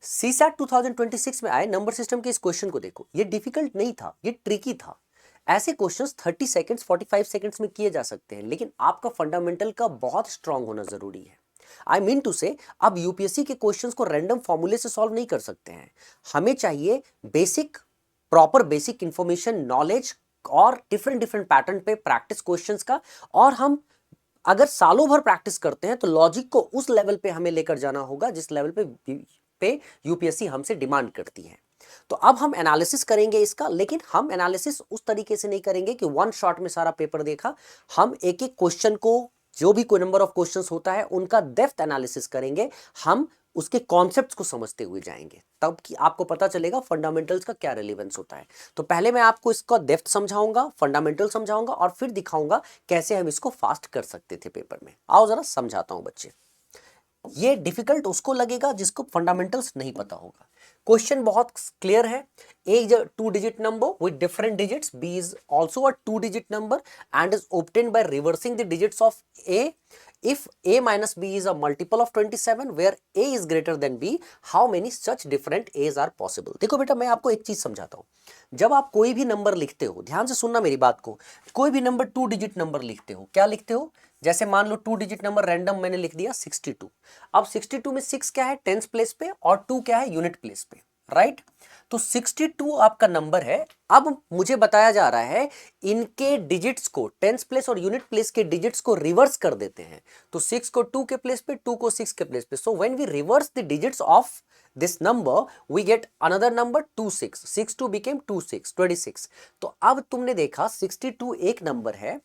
CSAT 2026 में आए number system के इस क्वेश्चन को देखो, ये डिफिकल्ट नहीं था, ये ट्रिकी था। ऐसे क्वेश्चंस 30 सेकंड्स 45 सेकंड्स में किए जा सकते हैं, लेकिन आपका फंडामेंटल का बहुत स्ट्रांग होना जरूरी है। आई मीन टू से, अब यूपीएससी के क्वेश्चंस को रैंडम फॉर्मूले से सॉल्व नहीं कर सकते हैं। हमें चाहिए basic, proper basic information, knowledge और डिफरेंट डिफरेंट पैटर्न पे प्रैक्टिस क्वेश्चंस का। और हम अगर सालों भर प्रैक्टिस करते हैं तो लॉजिक को उस लेवल पे हमें लेकर जाना होगा जिस लेवल पे यूपीएससी हमसे डिमांड करती है। तो अब हम एनालिसिस करेंगे इसका, लेकिन हम एनालिसिस उस तरीके से नहीं करेंगे कि वन शॉट में सारा पेपर देखा। हम एक एक क्वेश्चन को, जो भी कोई नंबर ऑफ क्वेश्चंस होता है, उनका डेप्थ एनालिसिस करेंगे। हम उसके कॉन्सेप्ट्स को समझते हुए जाएंगे, तब कि आपको पता चलेगा फंडामेंटल्स का क्या रेलेवेंस होता है। तो पहले मैं आपको इसका डेप्थ समझाऊंगा, फंडामेंटल समझाऊंगा, और फिर दिखाऊंगा कैसे हम इसको फास्ट कर सकते थे पेपर में। आओ जरा समझाता हूं बच्चे। ये डिफिकल्ट उसको लगेगा जिसको फंडामेंटल्स नहीं पता होगा। क्वेश्चन बहुत क्लियर है। A is a 2-digit number with different digits. B is also a 2-digit number and is obtained by reversing the digits of A. If A minus B is a multiple of 27, where A is greater than B, how many such different A's are possible? देखो बेटा, मैं आपको एक चीज समझाता हूं। जब आप कोई भी नंबर लिखते हो, ध्यान से सुनना मेरी बात को, कोई भी नंबर 2-digit नंबर लिखते हो, क्या लिखते हो? जैसे मान लो 2-digit नंबर रैंडम मैंने लिख दिया 62। अब 62 में 6 क्या है? टेंस प्लेस पे, और 2 क्या है? यूनिट प्लेस पे, राइट? तो 62 आपका नंबर है। अब मुझे बताया जा रहा है इनके डिजिट्स को, टेंस प्लेस और यूनिट प्लेस के डिजिट्स को रिवर्स कर देते हैं। तो 6 को 2 के प्लेस पे, 2 को 6 के प्लेस पे। So when we reverse the digits of this number we get another number 26. 62 became 26, 26। तो अब तुमने देखा 62 एक नंबर है,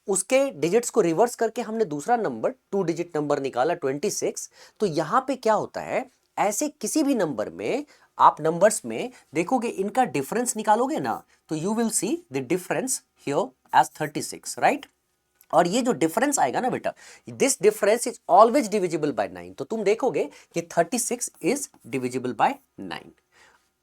उसके डिजिट्स को रिवर्स करके हमने दूसरा नंबर 2 डिजिट नंबर निकाला 26। तो यहां पे क्या होता है, ऐसे किसी भी नंबर में आप नंबर्स में देखोगे, इनका डिफरेंस निकालोगे ना, तो you will see the difference here as 36, right? और ये जो डिफरेंस आएगा ना बेटा, this difference is always divisible by 9। तो तुम देखोगे कि 36 इज डिविजिबल बाय 9।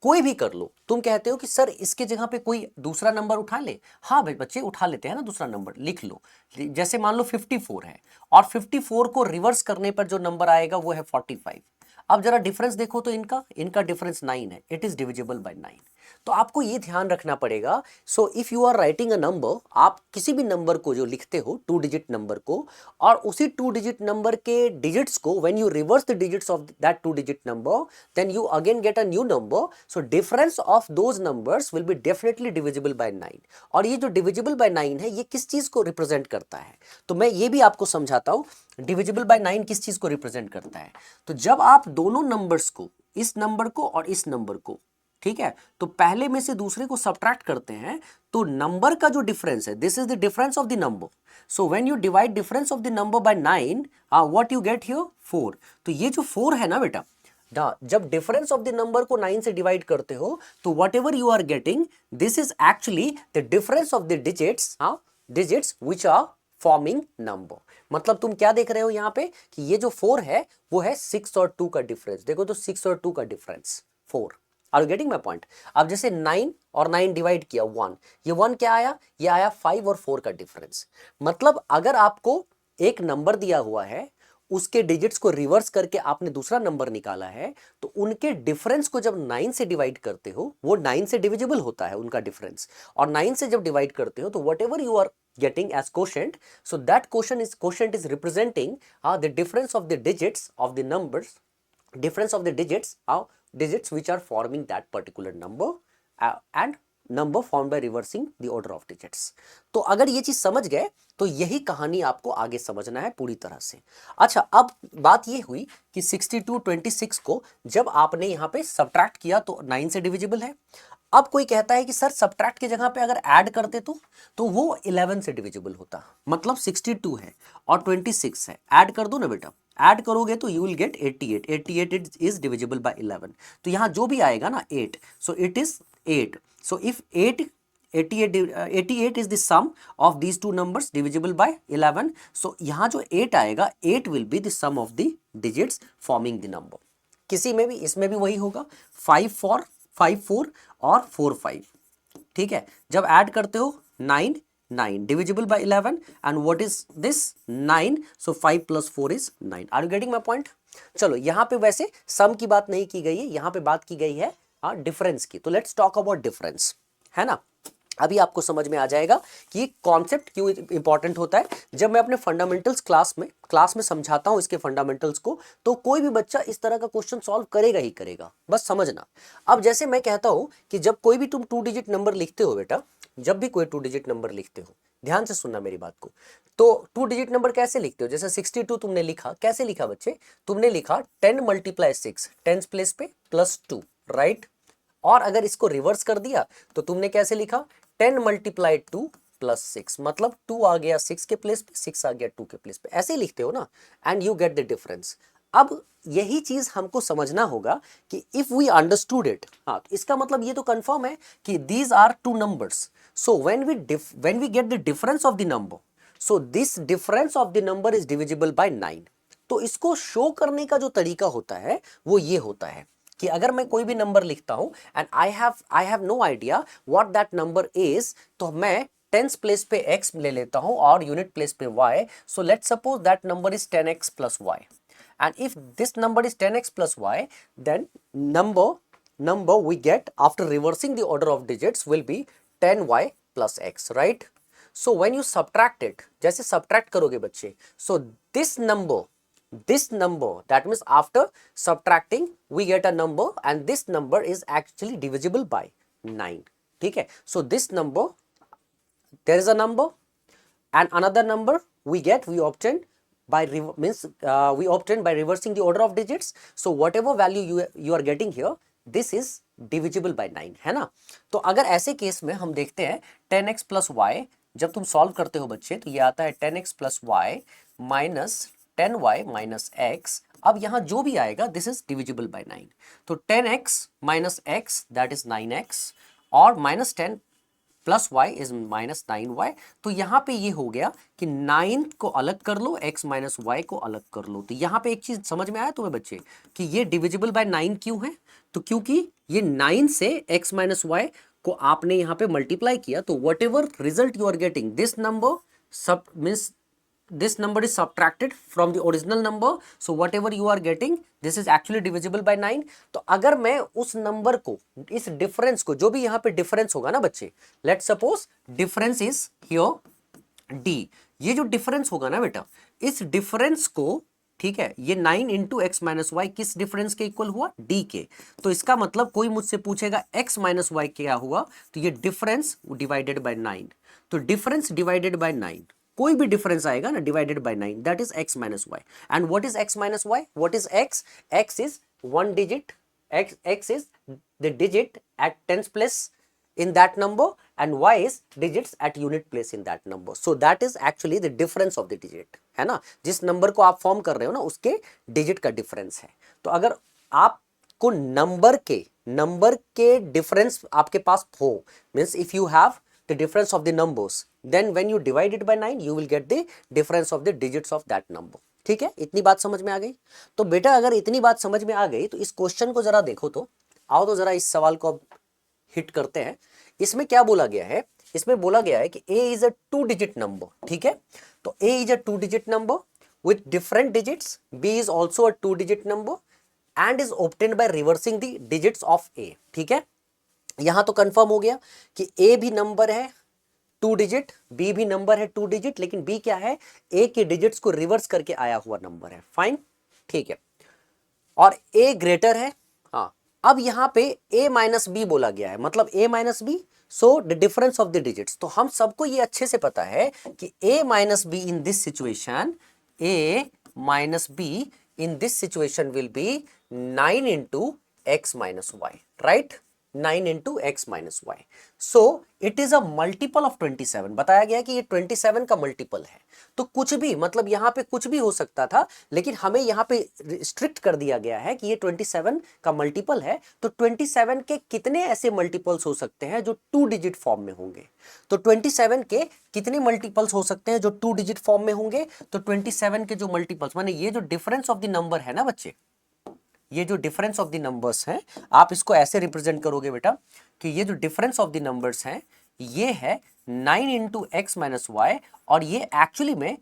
कोई भी कर लो। तुम कहते हो कि सर इसके जगह पे कोई दूसरा नंबर उठा ले। हाँ भाई बच्चे, उठा लेते हैं ना, दूसरा नंबर लिख लो। जैसे मान लो 54 है, और 54 को रिवर्स करने पर जो नंबर आएगा वो है 45। अब जरा डिफरेंस देखो तो इनका डिफरेंस 9 है, इट इज डिविजिबल बाय 9। तो आपको ये ध्यान रखना पड़ेगा। So if you are writing a number, आप किसी भी नंबर को जो लिखते हो 2 डिजिट नंबर को, और उसी 2 डिजिट नंबर के डिजिट्स को when you reverse the digits of that 2 digit number, then you again get a new number. So difference of those numbers will be definitely divisible by 9। और ये जो divisible by 9 है, ये किस चीज को रिप्रेजेंट करता है? तो मैं ये भी आपको समझाता हूं, डिविजिबल बाय 9 किस चीज को रिप्रेजेंट करता है। तो जब आप दोनों नंबर्स को, इस नंबर को और इस नंबर को, ठीक है, तो पहले में से दूसरे को सब्ट्रैक्ट करते हैं, तो नंबर का जो डिफरेंस है, this is the difference of the number. So when you divide difference of the number by 9, what you get here? 4। तो ये जो 4 है ना बेटा, जब डिफरेंस ऑफ द नंबर को 9 से डिवाइड करते हो, तो whatever you are getting, this is actually the difference of the digits, digits which are forming number. मतलब तुम क्या देख रहे हो यहाँ पे कि ये जो 4 है वो है 6 और 2 का डिफरेंस। देखो तो 6 और 2 का difference 4। Are you getting my point? अब जैसे 9 और 9 डिवाइड किया 1, ये 1 क्या आया? ये आया 5 और 4 का डिफरेंस। मतलब अगर आपको एक नंबर दिया हुआ है, उसके डिजिट्स को रिवर्स करके आपने दूसरा नंबर निकाला है, तो उनके डिफरेंस को जब 9 से डिवाइड करते हो, वो 9 से डिविजिबल होता है उनका डिफरेंस। और 9 से जब डिवाइड करते हो, तो whatever you are getting as quotient, so that quotient is representing the difference of the digits of the numbers, difference of the digits which are forming that particular number, and number formed by reversing the order of digits। तो अगर ये चीज समझ गए तो यही कहानी आपको आगे समझना है पूरी तरह से। अच्छा, अब बात ये हुई कि 62 26 को जब आपने यहाँ पे सब्ट्रैक्ट किया तो 9 से डिविजिबल है। अब कोई कहता है कि सर सब्ट्रैक्ट की जगह पे अगर ऐड करते तो वो 11 से डिविजिबल होता। मतलब 62 है और 26 है, ऐड कर दो ना बेटा, ऐड करोगे तो you will get 88। 88 is divisible bye 11। तो यहाँ जो भी आएगा ना 8, so it is 8। So if 88 is the sum of these two numbers divisible by 11. So यहाँ जो 8 आएगा, 8 will be the sum of the digits forming the number। किसी में भी, इसमें भी वही होगा, 5 4 और 4 5। ठीक है, जब ऐड करते हो 9 9 divisible by 11 and what is this 9, so 5 plus 4 is 9। Are you getting my point? चलो यहाँ पे वैसे सम की बात नहीं की गई है, यहाँ पे बात की गई है डिफरेंस की। तो लेट्स टॉक अबाउट डिफरेंस, है ना। अभी आपको समझ में आ जाएगा कि ये कॉन्सेप्ट क्यों इंपॉर्टेंट होता है। जब मैं अपने फंडामेंटल्स क्लास में समझाता हूं इसके फंडामेंटल्स को, तो कोई भी बच्चा इस तरह का क्वेश्चन सॉल्व करेगा ही करेगा, बस समझना। अब जैसे मैं कहता हूं कि जब कोई भी तुम 2 डिजिट नंबर लिखते हो बेटा, जब भी कोई 2 डिजिट नंबर लिखते हो, ध्यान से सुनना मेरी बात को, तो 2 डिजिट नंबर कैसे लिखते हो। जैसे 62 तुमने लिखा, कैसे लिखा बच्चे, तुमने लिखा 10 × 6, 10 प्लेस पे +2, राइट। और अगर इसको रिवर्स कर दिया तो तुमने कैसे लिखा, 10 × 2 +6, मतलब 2 आ गया 6 के प्लेस पे, 6 आ गया 2 के प्लेस पे, ऐसे ही लिखते हो ना, and you get the difference. अब यही चीज हमको समझना होगा कि इफ वी अंडरस्टूड इट, हाँ, तो इसका मतलब ये तो कंफर्म है कि these are 2 numbers, so when we get the difference of the number, so this difference of the number is divisible by 9। तो इसको शो करने का जो तरीका होता है वो ये होता है कि अगर मैं कोई भी नंबर लिखता हूं and I have no idea what that number is, तो मैं टेंस प्लेस पे x ले लेता हूं और यूनिट प्लेस पे y। So let's suppose that number is 10x + y, and if this number is 10x + y, then number we get after reversing the order of digits will be 10y + x, right? So when you subtract it, जैसे subtract करोगे बच्चे, so this number that means after subtracting we get a number and this number is actually divisible by 9, ठीक है। So this number, there is a number and another number we obtain by reversing the order of digits. So whatever value you are getting here, this is divisible by 9, है ना। तो अगर ऐसे case में हम देखते हैं 10x + y, जब तुम सॉल्व करते हो बच्चे तो ये आता है 10x + y - 10y - x। अब यहां जो भी आएगा दिस इज डिविजिबल बाय 9। तो 10x - x that is 9x और -10 + y इज -9y। तो यहां पे ये हो गया कि 9 को अलग कर लो, x - y को अलग कर लो। तो यहां पे एक चीज समझ में आया तुम्हें बच्चे कि ये डिविजिबल बाय 9 क्यों है, तो क्योंकि ये 9 से x - y को आपने यहां पे मल्टीप्लाई किया, तो whatever result you are getting, this number सब means this number is subtracted from the original number, so whatever you are getting this is actually divisible by 9। तो अगर मैं उस नंबर को, इस डिफरेंस को, जो भी यहाँ पे डिफरेंस होगा ना बच्चे, let's suppose difference is here d, ये जो डिफरेंस होगा ना बेटा, इस डिफरेंस को, ठीक है, ये 9 × x - y किस डिफरेंस के इक्वल हुआ, d के। तो इसका मतलब कोई मुझसे पूछेगा x - y क्या हुआ, तो ये डिफरेंस डिवाइडेड बाय 9। तो डिफरेंस डिवाइडेड बाय 9, कोई भी डिफरेंस आएगा ना divided by 9, that is x - y। And what is x - y, what is x, x is 1 digit, x is the digit at tens place in that number and y is digits at unit place in that number, so that is actually the difference of the digit, है ना। जिस number को आप form कर रहे हो ना उसके डिजिट का डिफरेंस है। तो अगर आपको नंबर के डिफरेंस आपके पास हो, means if you have the difference of the numbers, then when you divide it by 9 you will get the difference of the digits of that number, ठीक है। इतनी बात समझ में आ गई। तो बेटा अगर इतनी बात समझ में आ गई तो इस क्वेश्चन को जरा देखो, तो आओ तो जरा इस सवाल को अब हिट करते हैं। इसमें क्या बोला गया है, इसमें बोला गया है कि a is a 2 digit number, ठीक है। तो a is a 2 digit number with different digits, b is also a 2 digit number and is obtained by reversing the digits of a, ठीक है। यहां तो कंफर्म हो गया कि a भी नंबर है 2 डिजिट, b भी नंबर है 2 डिजिट, लेकिन b क्या है, a के डिजिट्स को रिवर्स करके आया हुआ नंबर है, फाइन, ठीक है। और a ग्रेटर है, हाँ। अब यहां पे a - b बोला गया है, मतलब a - b, so the difference of the digits. तो हम सबको ये अच्छे से पता है कि a - b in this situation, a - b in this situation will be 9 × x - y, right, 9 × x - y। So it is a multiple of 27, बताया गया कि ये 27 का मल्टीपल है। तो कुछ भी, मतलब यहाँ पे कुछ भी हो सकता था, लेकिन हमें यहाँ पे स्ट्रिक्ट कर दिया गया है कि ये 27 का मल्टीपल है। तो 27 के कितने ऐसे मल्टीपल्स हो सकते हैं जो 2 डिजिट फॉर्म में होंगे, तो 27 के कितने मल्टीपल्स हो सकते हैं जो 2 डिजिट फॉर्म में होंगे, तो 27 के जो मल्टीपल्स, माने ये जो डिफरेंस ऑफ द नंबर है ना बच्चे, ये जो डिफरेंस ऑफ द नंबर्स हैं, आप इसको ऐसे रिप्रेजेंट करोगे बेटा कि ये जो डिफरेंस ऑफ द नंबर्स हैं ये है 9 × x - y, और ये एक्चुअली में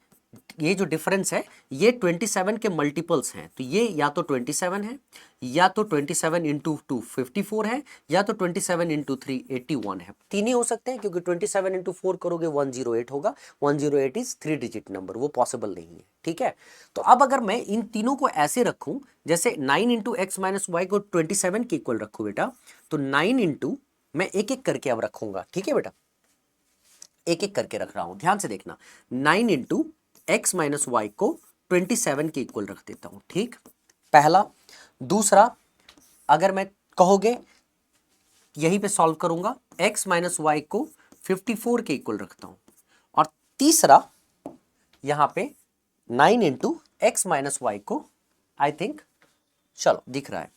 ये जो डिफरेंस है ये 27 के मल्टीपल्स हैं, तो ये या तो 27 है, या तो 27 इंटू 2 54 है, या तो 27 इंटू 3 81 है। तीन ही हो सकते हैं, क्योंकि 27 इंटू 4 करोगे 108 होगा। 108 इज 3 डिजिट नंबर, वो पॉसिबल नहीं है। ठीक है, तो अब अगर मैं इन तीनों को ऐसे रखूं, जैसे 9 इंटू एक्स माइनस वाई को 27 के इक्वल रखूं बेटा, तो 9 इंटू, मैं एक एक करके अब रखूंगा। ठीक है बेटा, एक एक करके रख रहा हूं, ध्यान से देखना। 9 इंटू एक्स माइनस वाई को 27 के इक्वल रख देता हूं। ठीक, पहला। दूसरा, अगर मैं कहोगे यहीं पे सॉल्व करूंगा, x माइनस वाई को 54 के इक्वल रखता हूं। और तीसरा, यहां पे 9 इंटू एक्स माइनस वाई को, आई थिंक, चलो दिख रहा है,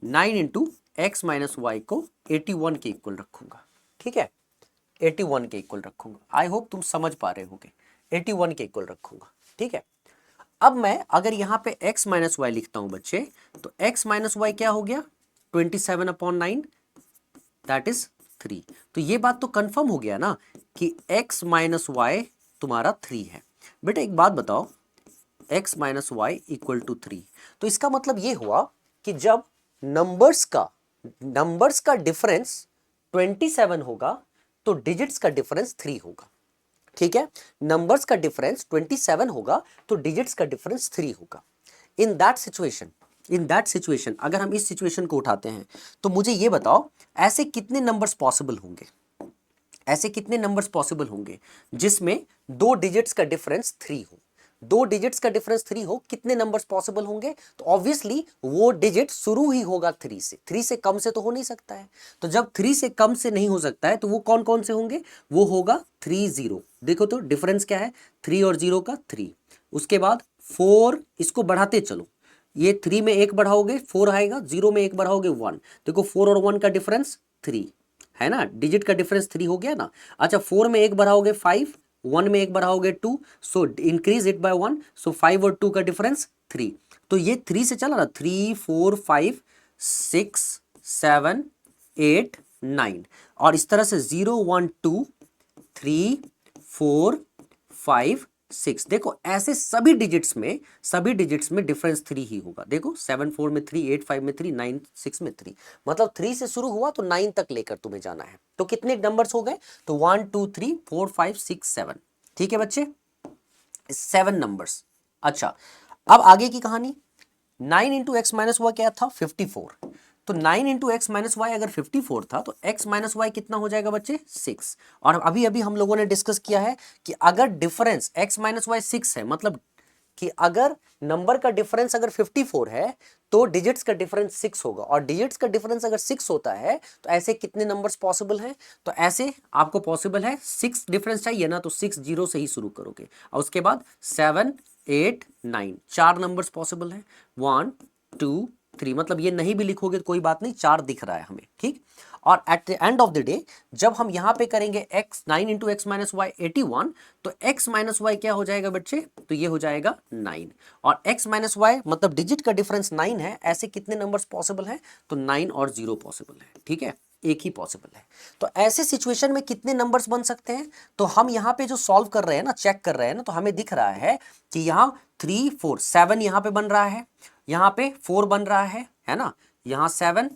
9 इंटू एक्स माइनस वाई को 81 के इक्वल रखूंगा। ठीक है, 81 के इक्वल रखूंगा। आई होप तुम समझ पा रहे होगे, 81 के इक्वल रखूंगा। ठीक है, अब मैं अगर यहां पे x माइनस वाई लिखता हूं बच्चे, तो x माइनस वाई क्या हो गया, 27/9, दैट इज 3। तो ये बात तो कंफर्म हो गया ना कि x माइनस वाई तुम्हारा 3 है। बेटा एक बात बताओ, x minus Y equal to 3, तो इसका मतलब ये हुआ कि जब नंबर्स का डिफरेंस 27 होगा तो डिजिट्स का डिफरेंस 3 होगा। ठीक है, नंबर्स का डिफरेंस 27 होगा तो डिजिट्स का डिफरेंस 3 होगा। इन दैट सिचुएशन अगर हम इस सिचुएशन को उठाते हैं, तो मुझे ये बताओ, ऐसे कितने नंबर्स पॉसिबल होंगे, ऐसे कितने नंबर्स पॉसिबल होंगे जिसमें दो डिजिट्स का डिफरेंस 3 हो। दो डिजिट्स का डिफरेंस 3 हो, कितने नंबर्स पॉसिबल होंगे, तो ऑब्वियसली वो डिजिट शुरू ही होगा 3 से। 3 से कम से तो हो नहीं सकता है, तो जब 3 से कम से नहीं हो सकता है तो वो कौन कौन से होंगे, वो होगा 3 0। देखो तो डिफरेंस क्या है, 3 और 0 का 3। उसके बाद 4, इसको बढ़ाते चलो, ये 3 में 1 बढ़ाओगे 4 आएगा, 0 में 1 बढ़ाओगे 1। देखो 4 और 1 का डिफरेंस 3 है ना, डिजिट का डिफरेंस 3 हो गया ना। अच्छा, 4 में 1 बढ़ाओगे 5, 1 में 1 बढ़ाओगे 2, सो इंक्रीज इट बाय 1, सो 5 और 2 का डिफरेंस 3। तो ये 3 से चला ना, 3 4 5 6 7 8 9, और इस तरह से 0 1 2 3 4 5 6। देखो ऐसे सभी डिजिट्स में डिफरेंस 3 ही होगा। देखो 7 4 में 3, 8 5 में 3, 9 6 में 3, मतलब 3 से शुरू हुआ तो 9 तक लेकर तुम्हें जाना है। तो कितने नंबर्स हो गए, तो 1 2 3 4 5 6 7। ठीक है बच्चे, 7 नंबर्स। अच्छा, अब आगे की कहानी, 9 इंटू एक्स माइनस वाई क्या था, 54। तो 9 इंटू एक्स माइनस वाई अगर 54 था, तो x माइनस वाई कितना हो जाएगा बच्चे, 6। और अभी अभी हम लोगों ने डिस्कस किया है कि अगर डिफरेंस x माइनस वाई 6 है, मतलब कि अगर नंबर का डिफरेंस अगर 54 है तो डिजिट्स का डिफरेंस 6 होगा, और डिजिट्स का डिफरेंस अगर 6 होता है तो ऐसे कितने नंबर्स पॉसिबल हैं, तो ऐसे आपको पॉसिबल है 6 डिफरेंस चाहिए ना, तो 6 0 से ही शुरू करोगे, और उसके बाद 7 8 9, 4 नंबर्स पॉसिबल है, 1 2 3, मतलब ये नहीं भी लिखोगे तो कोई बात नहीं, 4 दिख रहा है हमें। ठीक, और at the end of the day जब हम यहां पे करेंगे x 9 into X minus Y 81, तो x माइनस वाई क्या हो जाएगा बच्चे, तो ये हो जाएगा 9, और x माइनस वाई मतलब डिजिट का डिफरेंस 9 है। ऐसे कितने नंबर्स पॉसिबल है, तो 9 और 0 पॉसिबल है। ठीक है, एक ही पॉसिबल है। तो ऐसे सिचुएशन में कितने नंबर्स बन सकते हैं, तो हम यहाँ पे जो सॉल्व कर रहे हैं ना, चेक कर रहे हैं ना, तो हमें दिख रहा है कि यहाँ 3 4 7 यहाँ पे बन रहा है, यहाँ पे 4 बन रहा है ना, यहाँ 7,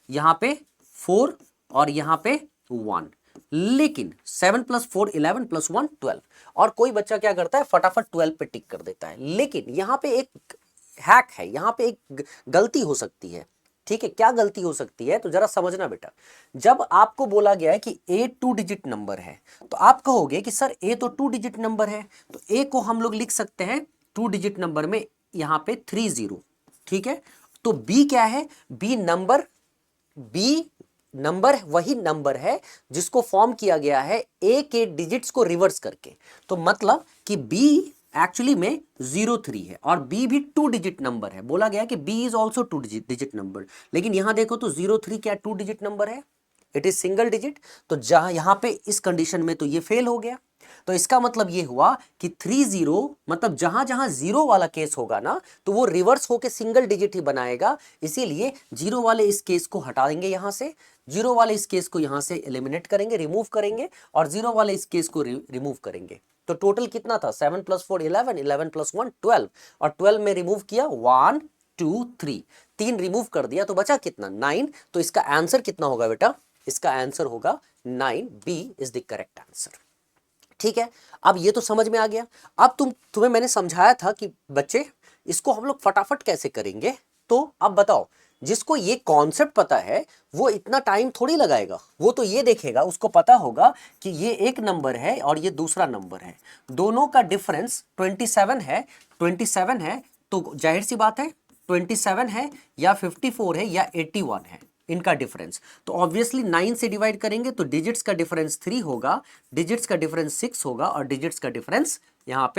यहाँ पे 4, और यहाँ पे 1। लेकिन 7 + 4 11 + 1 12, और कोई बच्चा क्या करता है, फटाफट 12 पे टिक कर देता है। लेकिन यहाँ पे एक हैक है, यहाँ पे एक गलती हो सकती है। ठीक है, क्या गलती हो सकती है, तो जरा समझना बेटा। जब आपको बोला गया है कि a 2 डिजिट नंबर है, तो आप कहोगे कि सर a तो 2 डिजिट नंबर है, तो a को हम लोग लिख सकते हैं 2 डिजिट नंबर में, यहाँ पे 3 0। ठीक है, तो b क्या है, b नंबर वही नंबर है जिसको फॉर्म किया गया है a के डिजिट्स को रिवर्स करके। तो मतलब कि b एक्चुअली में 03 है, और b भी 2 डिजिट नंबर है। बोला गया कि b is also 2 digit number, लेकिन यहां देखो तो 03 क्या 2 डिजिट नंबर है, इट इज सिंगल डिजिट। तो जहां यहां पे इस कंडीशन में तो ये फेल हो गया। तो इसका मतलब ये हुआ कि 30, मतलब जहां जहां 0 वाला केस होगा ना, तो वो रिवर्स होके सिंगल डिजिट ही बनाएगा। इसीलिए 0 वाले इस केस को हटा देंगे, यहां से 0 वाले इस केस को यहां से एलिमिनेट करेंगे, रिमूव करेंगे, और 0 वाले इस केस को रिमूव करेंगे। तो टोटल कितना था 7 + 4 11, 11 + 1 12, और 12 में रिमूव किया 1 2 3, 3 रिमूव कर दिया तो बचा कितना 9। तो इसका आंसर कितना होगा बेटा, इसका आंसर होगा 9, B is the correct answer. ठीक है, अब ये तो समझ में आ गया। अब तुम्हें मैंने समझाया था कि बच्चे इसको हम लोग फटाफट कैसे करेंगे। तो अब बताओ, जिसको ये कॉन्सेप्ट पता है वो इतना टाइम थोड़ी लगाएगा, वो तो ये देखेगा, उसको पता होगा कि ये एक नंबर है और ये दूसरा नंबर है, दोनों का डिफरेंस 27 है, 27 है, तो जाहिर सी बात है 27 है या 54 है या 81 है इनका डिफरेंस। तो ऑब्वियसली 9 से डिवाइड करेंगे तो डिजिट्स का डिफरेंस 3 होगा, डिजिट्स का डिफरेंस 6 होगा और डिजिट्स का डिफरेंस यहाँ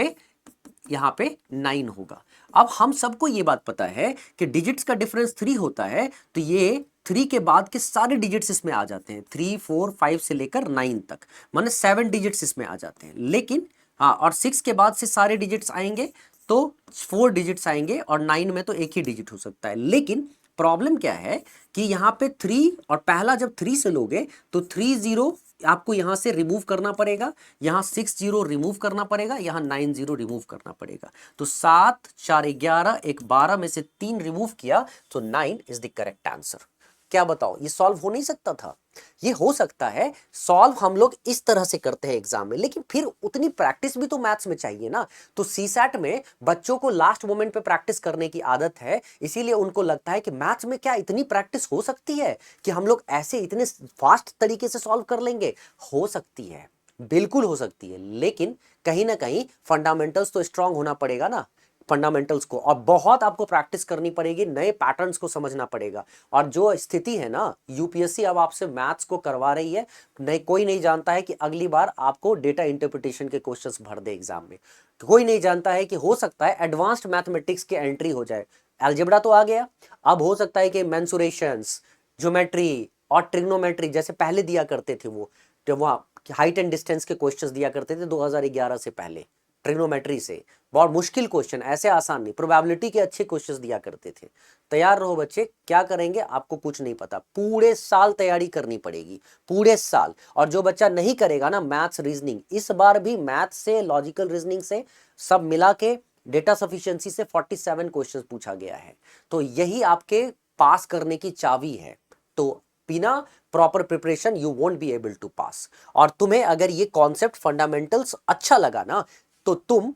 पे 9 होगा। अब हम सबको ये बात पता है कि डिजिट्स का डिफरेंस 3 होता है, तो ये 3 के बाद के सारे डिजिट्स इसमें आ जाते हैं, 3 4 5 से लेकर 9 तक, माने 7 डिजिट्स इसमें आ जाते हैं। लेकिन हाँ, और 6 के बाद से सारे डिजिट्स आएंगे तो 4 डिजिट्स आएंगे और 9 में तो एक ही डिजिट हो सकता है। लेकिन प्रॉब्लम क्या है कि यहाँ पे 3 और पहला जब 3 से लोगे तो 3 0 आपको यहां से रिमूव करना पड़ेगा, यहां 6 0 रिमूव करना पड़ेगा, यहां 9 0 रिमूव करना पड़ेगा। तो 7 4 11 1 12 में से 3 रिमूव किया तो 9 इज द करेक्ट आंसर। क्या बताओ, ये सॉल्व हो नहीं सकता था? ये हो सकता है सॉल्व, हम लोग इस तरह से करते हैं एग्जाम में, लेकिन फिर उतनी प्रैक्टिस भी तो मैथ्स में चाहिए ना। तो सीसैट में बच्चों को लास्ट मोमेंट पे प्रैक्टिस करने की आदत है, इसीलिए उनको लगता है कि मैथ्स में क्या इतनी प्रैक्टिस हो सकती है कि हम लोग ऐसे इतने फास्ट तरीके से सॉल्व कर लेंगे। हो सकती है, बिल्कुल हो सकती है, लेकिन कहीं ना कहीं फंडामेंटल्स तो स्ट्रांग होना पड़ेगा ना, फंडामेंटल्स को, और बहुत आपको प्रैक्टिस करनी पड़ेगी, नए पैटर्न्स को समझना पड़ेगा। और जो स्थिति है ना, यूपीएससी अब आपसे मैथ्स को करवा रही है, कोई नहीं जानता है कि अगली बार आपको डेटा इंटरप्रिटेशन के क्वेश्चंस भर दे एग्जाम में। कोई नहीं जानता है कि हो सकता है एडवांस्ड मैथमेटिक्स की एंट्री हो जाए। अलजेब्रा तो आ गया, अब हो सकता है कि मेंसुरेशंस, ज्योमेट्री और ट्रिग्नोमेट्री जैसे पहले दिया करते थे, वो जब वहाँ हाइट एंड डिस्टेंस के क्वेश्चंस दिया करते थे 2011 से पहले, ट्रिग्नोमेट्री से बहुत मुश्किल क्वेश्चन, ऐसे आसान नहीं, प्रोबेबिलिटी के अच्छे क्वेश्चंस दिया करते थे। तैयार रहो बच्चे, क्या करेंगे आपको कुछ नहीं पता, पूरे साल तैयारी करनी पड़ेगी, पूरे साल। और जो बच्चा नहीं करेगा ना मैथ्स रीजनिंग, इस बार भी मैथ्स से, लॉजिकल रीजनिंग से सब मिला के डेटा सफिशिएंसी से 47 क्वेश्चंस पूछा गया है। तो यही आपके पास करने की चाबी है। तो बिना proper preparation you won't be able to pass. और तुम्हें अगर ये कॉन्सेप्ट फंडामेंटल्स अच्छा लगा ना, तो तुम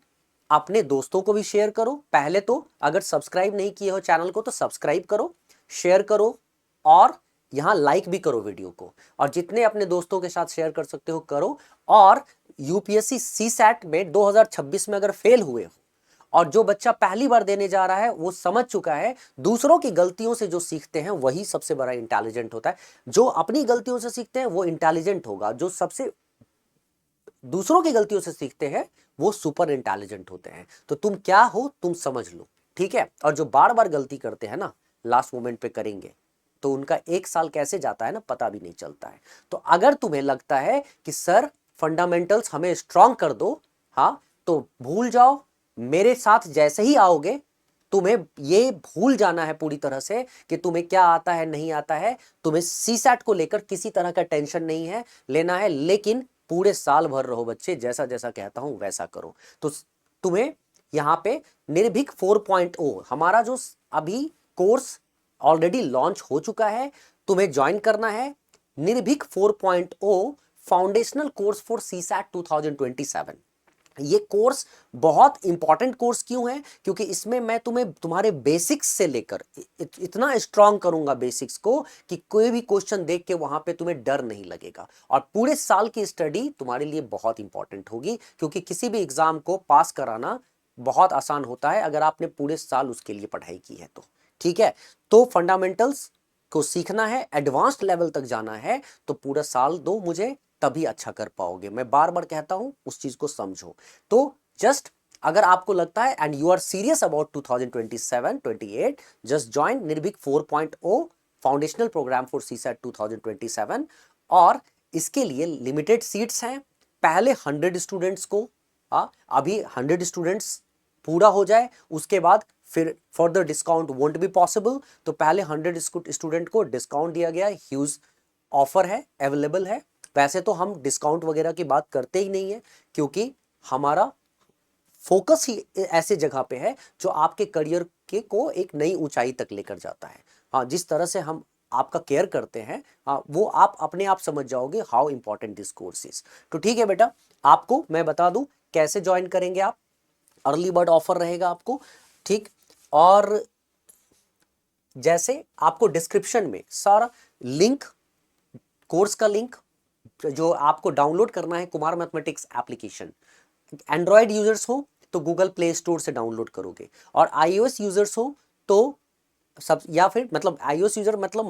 अपने दोस्तों को भी शेयर करो। पहले तो अगर सब्सक्राइब नहीं किए हो चैनल को तो सब्सक्राइब करो, शेयर करो और यहां लाइक भी करो वीडियो को। और जितने अपने दोस्तों के साथ शेयर कर सकते हो करो। और यूपीएससी सीसैट में 2026 में अगर फेल हुए हो, और जो बच्चा पहली बार देने जा रहा है वो समझ चुका है दूसरों की गलतियों से जो सीखते हैं वही सबसे बड़ा इंटेलिजेंट होता है। जो अपनी गलतियों से सीखते हैं वो इंटेलिजेंट होगा, जो सबसे दूसरों की गलतियों से सीखते हैं वो सुपर इंटेलिजेंट होते हैं। तो तुम क्या हो तुम समझ लो, ठीक है। और जो बार बार गलती करते हैं ना, लास्ट मोमेंट पे करेंगे तो उनका 1 साल कैसे जाता है ना पता भी नहीं चलता है। तो अगर तुम्हें लगता है कि सर फंडामेंटल्स हमें स्ट्रांग कर दो, हाँ, तो भूल जाओ, मेरे साथ जैसे ही आओगे तुम्हें ये भूल जाना है पूरी तरह से कि तुम्हें क्या आता है नहीं आता है। तुम्हें सीसैट को लेकर किसी तरह का टेंशन नहीं है लेना है, लेकिन पूरे साल भर रहो बच्चे, जैसा जैसा कहता हूं वैसा करो। तो तुम्हें यहां पे निर्भीक 4.0 हमारा जो अभी कोर्स ऑलरेडी लॉन्च हो चुका है, तुम्हें ज्वाइन करना है। निर्भीक 4.0 फाउंडेशनल कोर्स फॉर सीसैट 2027। ये कोर्स बहुत इंपॉर्टेंट कोर्स क्यों है? क्योंकि इसमें मैं तुम्हें तुम्हारे बेसिक्स से लेकर इतना स्ट्रांग करूंगा बेसिक्स को कि कोई भी क्वेश्चन देख के वहां पे तुम्हें डर नहीं लगेगा। और पूरे साल की स्टडी तुम्हारे लिए बहुत इंपॉर्टेंट होगी, क्योंकि किसी भी एग्जाम को पास कराना बहुत आसान होता है अगर आपने पूरे साल उसके लिए पढ़ाई की है तो। ठीक है, तो फंडामेंटल्स को सीखना है, एडवांस्ड लेवल तक जाना है, तो पूरा साल दो मुझे, तभी अच्छा कर पाओगे। मैं बार बार कहता हूं उस चीज को समझो। तो जस्ट अगर आपको लगता है and you are serious about 2027-28, just join Nirbheek 4.0 foundational programme for CSAT 2027। और इसके लिए लिमिटेड सीट्स हैं। पहले 100 स्टूडेंट्स को, अभी 100 स्टूडेंट्स पूरा हो जाए उसके बाद फिर further discount won't be possible. तो पहले 100 स्टूडेंट को डिस्काउंट दिया गया, ह्यूज ऑफर है, अवेलेबल है। वैसे तो हम डिस्काउंट वगैरह की बात करते ही नहीं है, क्योंकि हमारा फोकस ही ऐसे जगह पे है जो आपके करियर के को एक नई ऊंचाई तक लेकर जाता है। हाँ, जिस तरह से हम आपका केयर करते हैं, हाँ, वो आप अपने आप समझ जाओगे how important this course is. तो ठीक है बेटा, आपको मैं बता दूं कैसे ज्वाइन करेंगे आप। अर्ली बर्ड ऑफर रहेगा आपको, ठीक। और जैसे आपको डिस्क्रिप्शन में सारा लिंक, कोर्स का लिंक जो आपको डाउनलोड करना है, Kumar mathematics application, Android users हो तो गूगल प्ले स्टोर से डाउनलोड करोगे, और आईओएस यूजर्स हो तो सब, या फिर मतलब आईओएस यूजर मतलब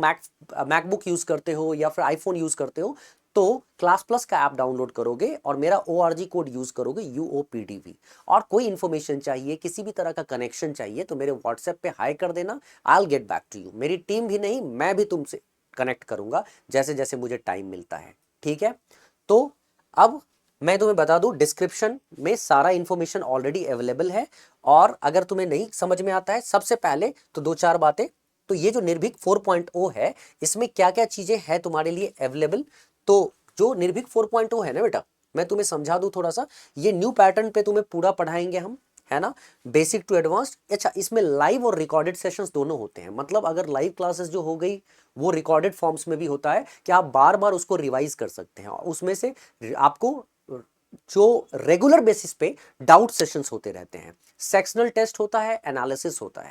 मैकबुक यूज करते हो या फिर आईफोन यूज करते हो तो क्लास प्लस का ऐप डाउनलोड करोगे और मेरा ORG कोड यूज करोगे UOPDV। और कोई इंफॉर्मेशन चाहिए, किसी भी तरह का कनेक्शन चाहिए तो मेरे व्हाट्सएप पे हाई कर देना, I will get back to you. मेरी टीम भी नहीं, मैं भी तुमसे कनेक्ट करूंगा जैसे जैसे मुझे टाइम मिलता है, ठीक है। तो अब मैं तुम्हें बता दूं, डिस्क्रिप्शन में सारा इंफॉर्मेशन ऑलरेडी अवेलेबल है। और अगर तुम्हें नहीं समझ में आता है, सबसे पहले तो दो चार बातें, तो ये जो निर्भीक 4.0 है, इसमें क्या क्या चीजें हैं तुम्हारे लिए अवेलेबल। तो जो निर्भीक 4.0 है ना बेटा, मैं तुम्हें समझा दूं थोड़ा सा। ये न्यू पैटर्न पे तुम्हें पूरा पढ़ाएंगे हम, है ना, बेसिक टू एडवांस्ड। अच्छा, इसमें लाइव और रिकॉर्डेड सेशंस दोनों होते हैं, मतलब अगर लाइव क्लासेस जो हो गई वो रिकॉर्डेड फॉर्म्स में भी होता है कि आप बार बार उसको रिवाइज कर सकते हैं, और उसमें से आपको जो रेगुलर बेसिस पे डाउट सेशंस होते रहते हैं। सेक्शनल टेस्ट होता है, एनालिसिस होता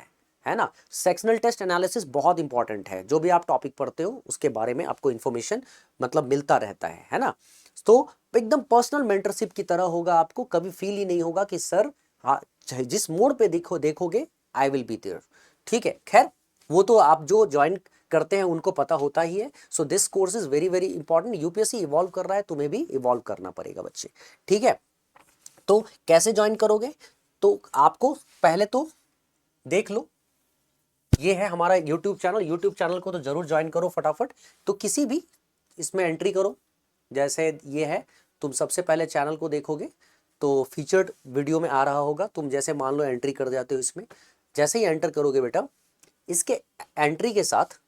है ना। सेक्शनल टेस्ट एनालिसिस बहुत इंपॉर्टेंट है, जो भी आप टॉपिक पढ़ते हो उसके बारे में आपको इंफॉर्मेशन मतलब मिलता रहता है ना। तो एकदम पर्सनल मेंटरशिप की तरह होगा, आपको कभी फील ही नहीं होगा कि सर, हाँ, जिस मोड पे देखोगे आई विल बी देयर, ठीक है। खैर, वो तो आप जो ज्वाइन करते हैं उनको पता होता ही है। So this course is very very important. UPSC evolve कर रहा है, तुम्हें भी इवॉल्व करना पड़ेगा बच्चे, ठीक है। तो कैसे ज्वाइन करोगे, तो आपको पहले तो देख लो, ये है हमारा यूट्यूब चैनल। यूट्यूब चैनल को तो जरूर ज्वाइन करो फटाफट। तो किसी भी इसमें एंट्री करो, जैसे ये है, तुम सबसे पहले चैनल को देखोगे तो फीचर्ड वीडियो में आ रहा होगा। तुम जैसे मान लो एंट्री कर जाते हो इसमें, जैसे ही एंटर करोगे बेटा, इसके एंट्री के साथ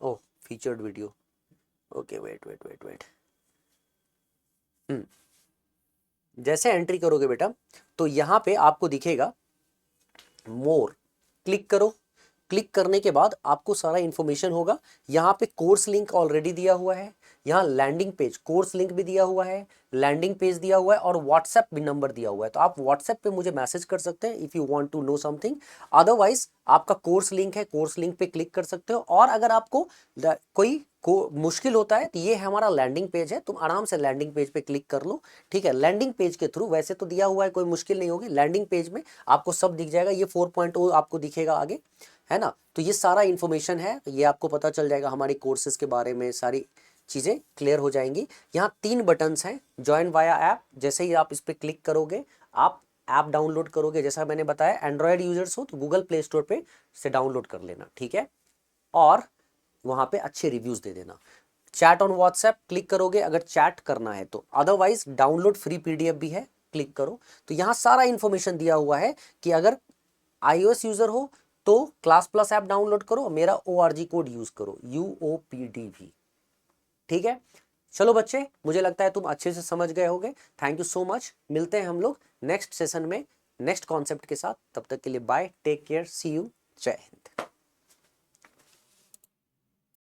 oh, featured video, okay, wait wait wait wait. जैसे एंट्री करोगे बेटा तो यहाँ पे आपको दिखेगा मोर, क्लिक करो। क्लिक करने के बाद आपको सारा इंफॉर्मेशन होगा। यहाँ पे कोर्स लिंक ऑलरेडी दिया हुआ है, यहाँ लैंडिंग पेज, कोर्स लिंक भी दिया हुआ है, लैंडिंग पेज दिया हुआ है, और व्हाट्सएप भी नंबर दिया हुआ है। तो आप व्हाट्सएप पे मुझे मैसेज कर सकते हैं if you want to know something. Otherwise आपका कोर्स लिंक है, कोर्स लिंक पे क्लिक कर सकते हो। और अगर आपको कोई मुश्किल होता है तो ये है हमारा लैंडिंग पेज है, तुम आराम से लैंडिंग पेज पे क्लिक कर लो, ठीक है। लैंडिंग पेज के थ्रू वैसे तो दिया हुआ है, कोई मुश्किल नहीं होगी। लैंडिंग पेज में आपको सब दिख जाएगा, ये 4.0 आपको दिखेगा आगे, है ना। तो ये सारा इंफॉर्मेशन है, ये आपको पता चल जाएगा हमारे कोर्सेज के बारे में, सारी चीज़ें क्लियर हो जाएंगी। यहाँ 3 बटन्स हैं, ज्वाइन वाया ऐप। जैसे ही आप इस पर क्लिक करोगे, आप ऐप डाउनलोड करोगे। जैसा मैंने बताया, एंड्रॉयड यूजर्स हो तो गूगल प्ले स्टोर पे से डाउनलोड कर लेना, ठीक है। और वहाँ पे अच्छे रिव्यूज़ दे देना। चैट ऑन व्हाट्सएप क्लिक करोगे अगर चैट करना है तो, अदरवाइज डाउनलोड फ्री PDF भी है, क्लिक करो। तो यहाँ सारा इंफॉर्मेशन दिया हुआ है कि अगर iOS यूजर हो तो क्लास प्लस ऐप डाउनलोड करो, मेरा ORG कोड यूज करो UOPDV, ठीक है। चलो बच्चे, मुझे लगता है तुम अच्छे से समझ गए होगे। Thank you so much. मिलते हैं हम लोग नेक्स्ट सेशन में नेक्स्ट कॉन्सेप्ट के साथ। तब तक के लिए bye, take care, see you, जय हिंद।